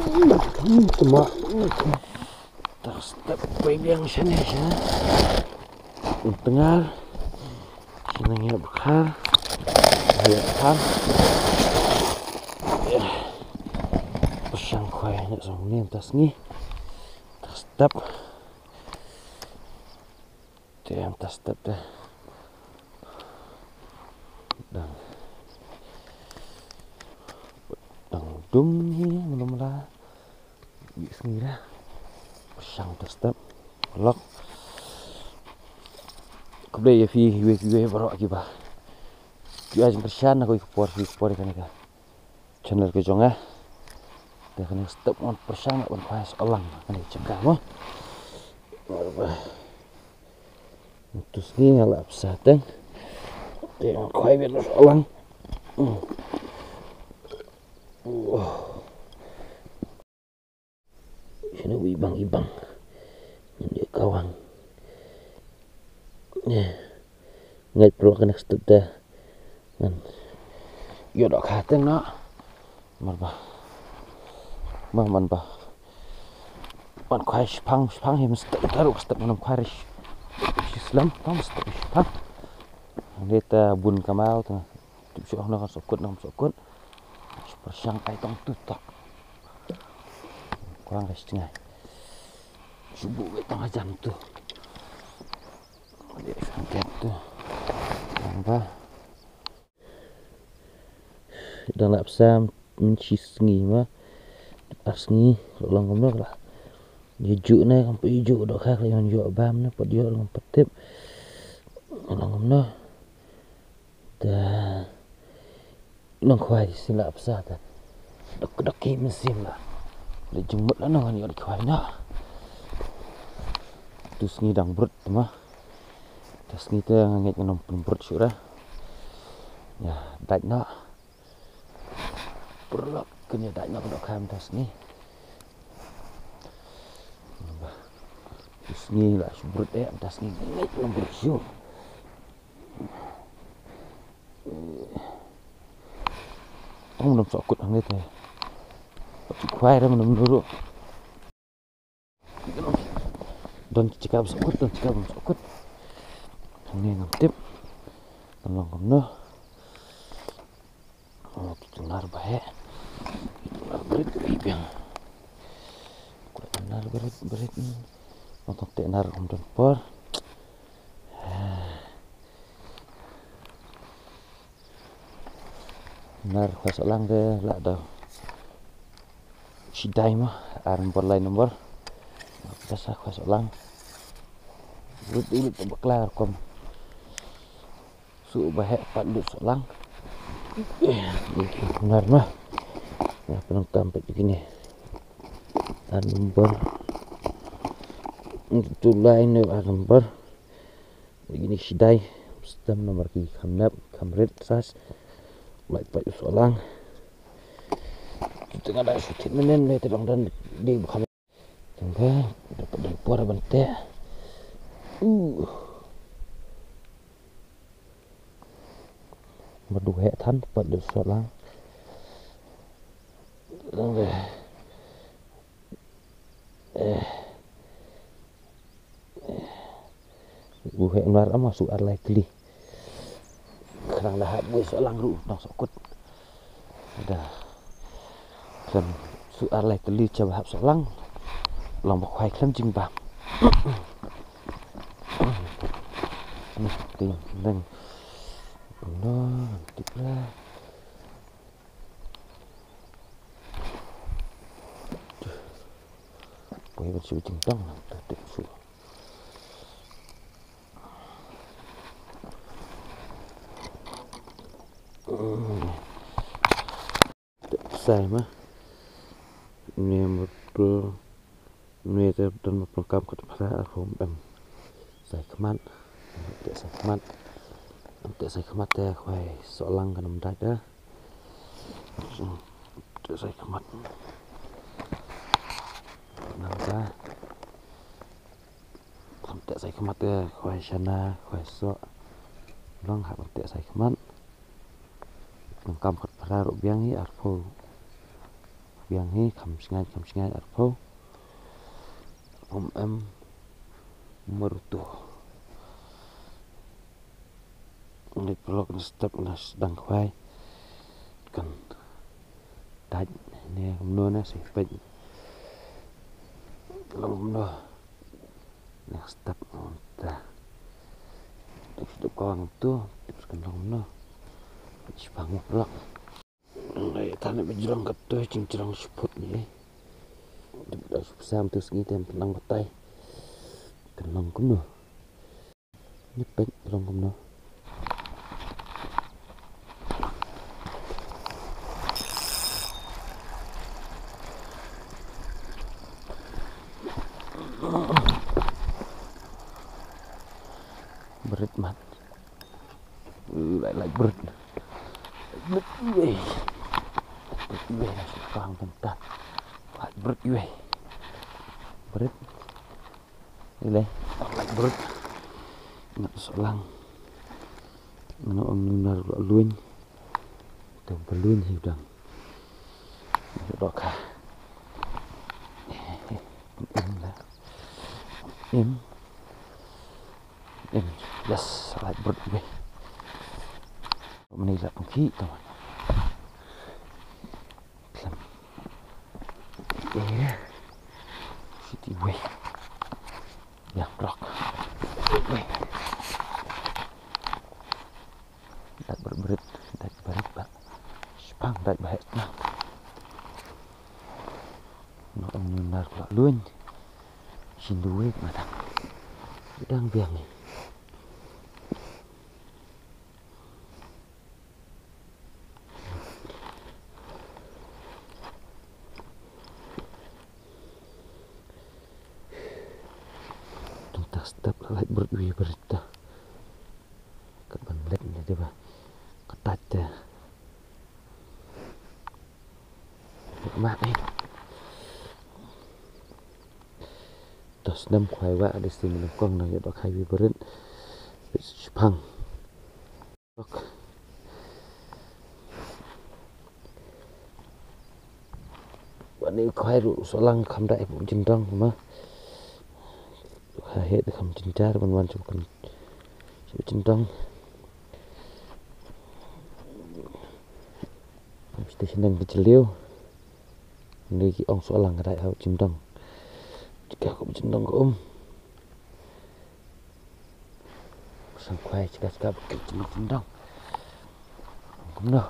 Cuma step yang sana tengah senangnya bekal lihat pesang kuahnya sama atas nih step atas step dah dan dung ini mula-mula bismillah pesang step lock kemudian ya gue baru lagi bah dia aja persian aku ikut kan ya channel ke jonga dia kena step on persang on kuas olang kan cegah mah terus ni ala pesateng dia kuai biar olang ini ibang ini kawan ngay perlu kena step dah kan yo dok hateng no man kuai spang hem step taruh step manam kuai Islam tam step spang kita bun kamau tu tu nak sokut persang kai tong tutok kurang setengah subuh betang jam tu dia angkat tu apa dan lap sam mencisngi mah asngi long ngomong lah jujuk này không phải jujuk độ khác là dụ bám nó bật dụ làm bật tiếp long ngomong ta long khoai xin lap sa ta đọc kim sim lah để chung mất nó nhiều khoai nó tu sni dang brut mah tas ni ta ngait nom brut sura ya dai nó perlu kena dai nó dok kham tas ni tas ni lah brut tas ni ngait nom brut syu tong nom sokut ang itu khoai ra nom nuru don cikap sokut ini ngintip tolong kamu tunar baik tunar berit yang tunar berit untuk tenar kemudian por tunar pas lang deh lah dah sidai mah arempor lain nomor biasa pas lang ulit baklar kom su bahek pandut solang benar mah ya penonton begini arempor itu lain arempor begini sidai sistem nomor ki kamnap kamret sas lại phải solang tengah ada sutit menen le tebang dan di bukan tengah dapat dari puara bante berdua hệ thân bật được sọt lang đang về bu hệ luar ama su ar lai kli kerang dah bu sọt lang ru nang sokut dah kan su ar lai kli coba hap sọt lang lòng bọc khoai khăm chim bạc tình nâng nó tiếp ra quay vào sự chỉnh tông là tự sự sai mah ini betul ini dan memperlengkap kepada alfom sai kemat untuk saya kemat ya kuai solang kan mendak dah untuk saya kemat nangka untuk saya kemat ya kuai sana kuai sok long hak untuk saya kemat lengkap kepada rubiang ni arfo biang hi kham sngai arpo em merutu ngai pelok step nas dang khwai kan daj ne no na si pet long no next step ta itu kawan tu terus kan long no bangun pelak ngai tanah berjuang ketua cincang seput ni dah sam tu segi tem tenang betai kenang kuno ni pet long kuno berit mat lại berit berit sekarang bentar berit berit ini lại berit nggak selang mana om nunar luin tuh beluin hidang doka in yes lại berit menilai pengki teman ya city way ya rock dat berberit dat berit pak spang dat baik nah nó ông nار luôn xin đuôi mà thằng đang việc này step lại berdua berita kebanlet ni dia bah ketat dia mak ni tos nam khoai wa di sini kong na yo dok hai berit pangวันนี้khoai ru solang kham dai bu jindang ma hệ thì không chính xác văn chụp cần chụp chính trong station đang kecil liu ini ông soal lang đại hậu chính trong jika aku chính trong của sang khoai jika bukit chính trong cũng đâu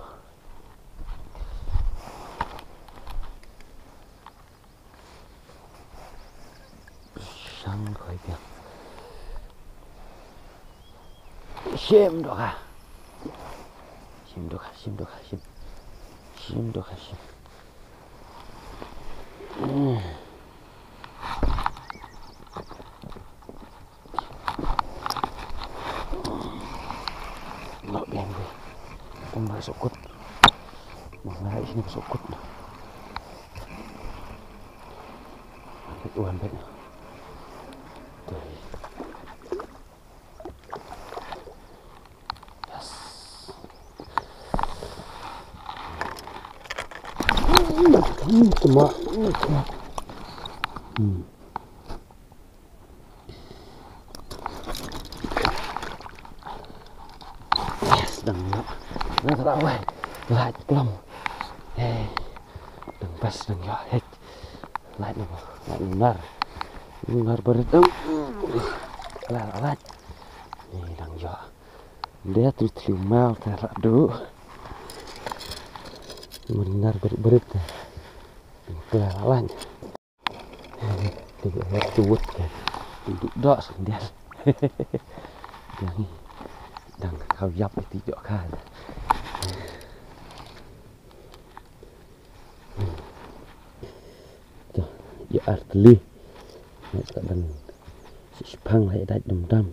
sang khoai biang sim doh ah sim doh nggak biang gue nggak sokut mana sini sokut tuan bet cuma sedang nggak tahu lại plong đừng pas đừng nhỏ hết lại lunar berit lại ini đằng nhỏ dia terus mau terak dulu benar berit kelalan tidak cuut kan duduk dok sendiri yang đang khao dập thì dọ khai giờ artli tak dan sepang lại đại đầm đâm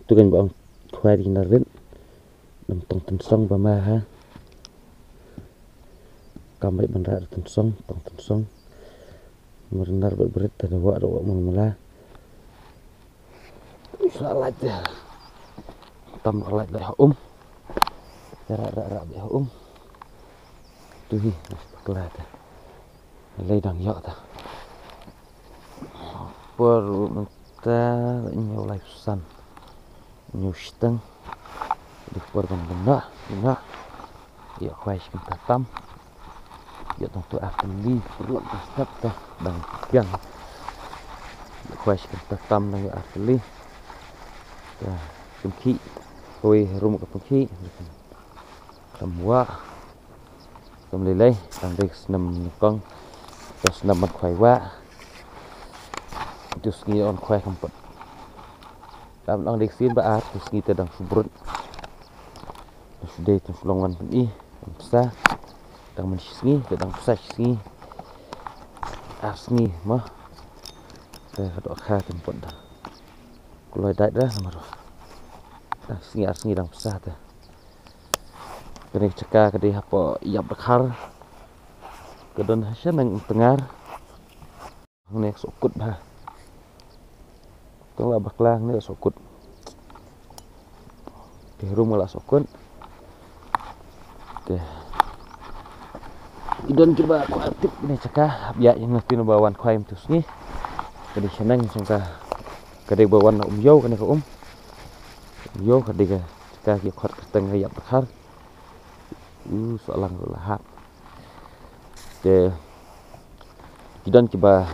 tu kan bang khoai di narin đầm tông tân song ba ma ha kamai bandar tân song tông tân song benar berit ada wak mula salat ya tam lại lại họ ra bị họ tu hi kelai ta lei dang yo ta por ta nhiều lai san nhiều stang di por benda ya khoai kita tam ya tentu afli perlu step ta dang piang ya khoai kita tam dang afli ta pengki oi rum ke pengki semua lelai đang đi nằm con terus nằm mặt khoai quá terus nghi on khoai không bật đang đi xin ba terus nghi terdang subrut terus day terus longan pun besar đang mình nghi terdang besar nghi nghi mah dok kha tempat dah kalau dah nomor nghi đang besar tu kena cakap kedai apa iap bekar kedon hasil nang tengar ni sokut bah tong la baklang ni sokut di rumah la sokut teh idon coba aku aktif ni cakap biak yang nanti bawan khaim tus ni kedai senang sangka kedai bawan yo kena ke yo kedai cakap ki khot keteng iap bekar soalan lahap de kidan kiba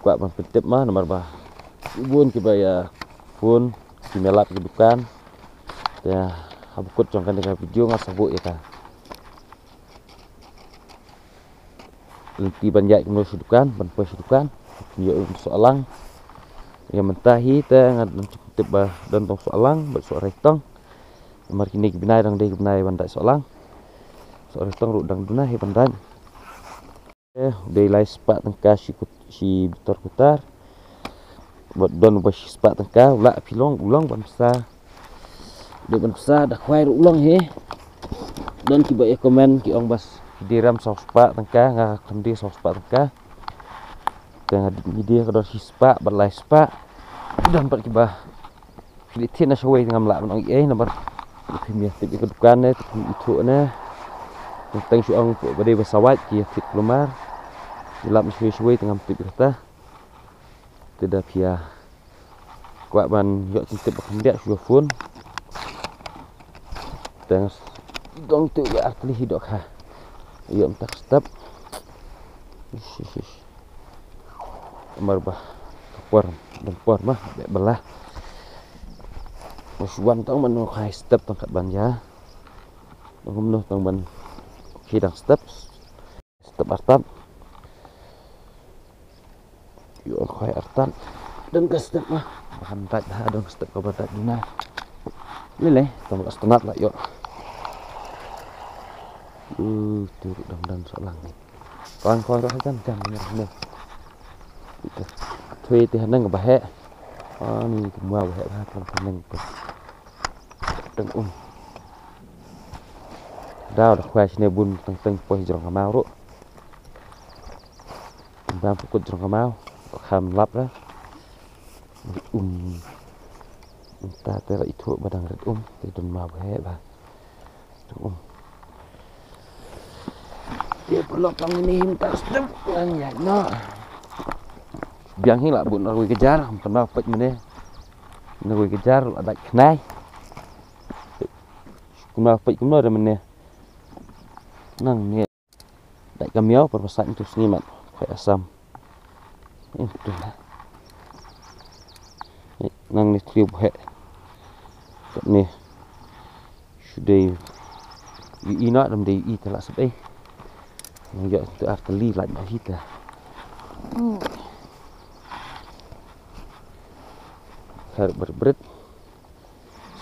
kuat pentip mah nomor bah bun kiba ya pun kimelap ke dukan ya habukut jongkan dengan video ngasabuk ya kan lenti banyak kemul dukan banpoi dukan yo soalan yang mentahi ta ngadon pentip bah dan tong soalan bersuara tong nomor kini kibinai dang dei kibinai bandai soalang soal tong rudang dunah he bandai dei lai spat tengka si bitor kutar buat don bas spat tengka ula pilong ulang ban besar de ban besar dah khwai ulang he don kiba ya komen ki ong bas diram sau spat tengka nga kendi sau spat tengka tengah dia kedor si spat berlai spat dan pat kiba Filitin na shawai ngam la ban ong nomor Pemia tipe kedukaan itu na tentang suang pada pesawat kia tip kelumar gelap suai tengah tipe kata tidak pia kuat ban yok tip kendak sudah phone tengah dong tu arti hidup ha yok tak step marbah por mah belah Musuhan tong man khai step tongkat ban ya. Ngomno tong ban hidang step artan. Yo khai artan dan ke step mah. Bahan tak dah dong step ke batat dina. Lele tong astanat lah yo. Turut dan solang ni. Kau roh kan jam ni. Thuê thì hắn đang bahe. Ni semua bahe lah kan teng dah khoai sini bun teng poi jong kamau ro bam pukut jong kamau kham lap lah ta tera itu badang red tidun ma bae ba dia pelopang ini minta step kan ya no biang hi lah bun ngui kejar pernah pet mene ngui kejar ada knai kuma pet kuma ada mene nang ni đại kamiao perpasan itu seniman kayak asam itu lah nang ni triu he ni sudah ina dam dei i telah sebai nang ya tu arteli lah kita har berbret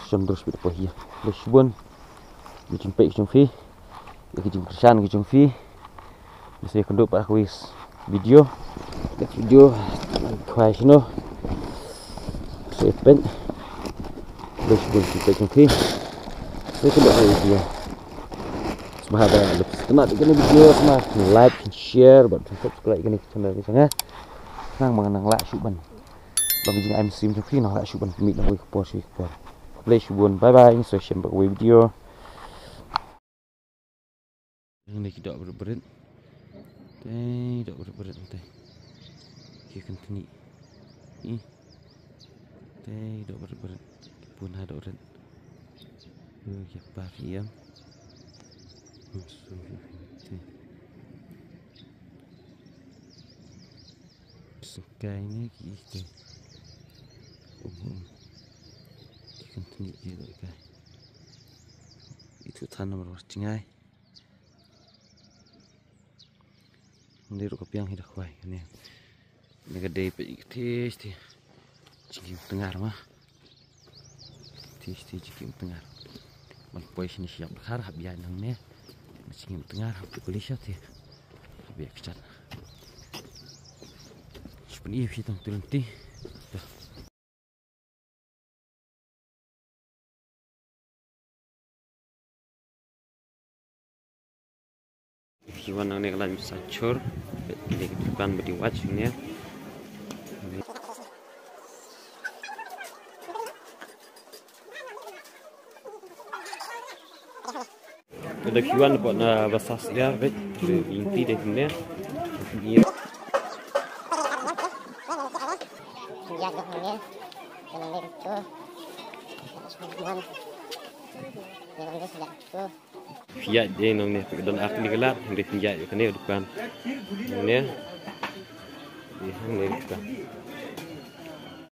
sondros bit pohia lesbon dijumpai jong fi kijung kersan kijung fi bisa kenduk pak kuis video kuai sino sepen lesbon jumpai jong fi saya kenduk video semoga lebih kena dengan video semoga like and share buat subscribe ini channel ini sangat nang mengenang lah syuban Bang jing I'm sim cho khi nào lại chụp mình là vui của chị của play chụp bye bye so xem bạc video ini kita berat tidak berat kita continue ini tidak berat pun ada berat ya pariam sekainya gitu continue gitu guys itu tanam roasting ay ini ruk piang hidak wai ini gede tis cikim tengar mah tis cikim tengar man poi sini siap bekar habian nang ne cikim tengar habi kulisya ti habi kecat sebenarnya sih tang tulenti Iwan nang nek lan sacur ini depan bedi watch ini ada kiwan buat na basas dia bet inti deh ini ini Fiat dia nong ni dan aku ni gelap dia fiat kan ni depan ni ni depan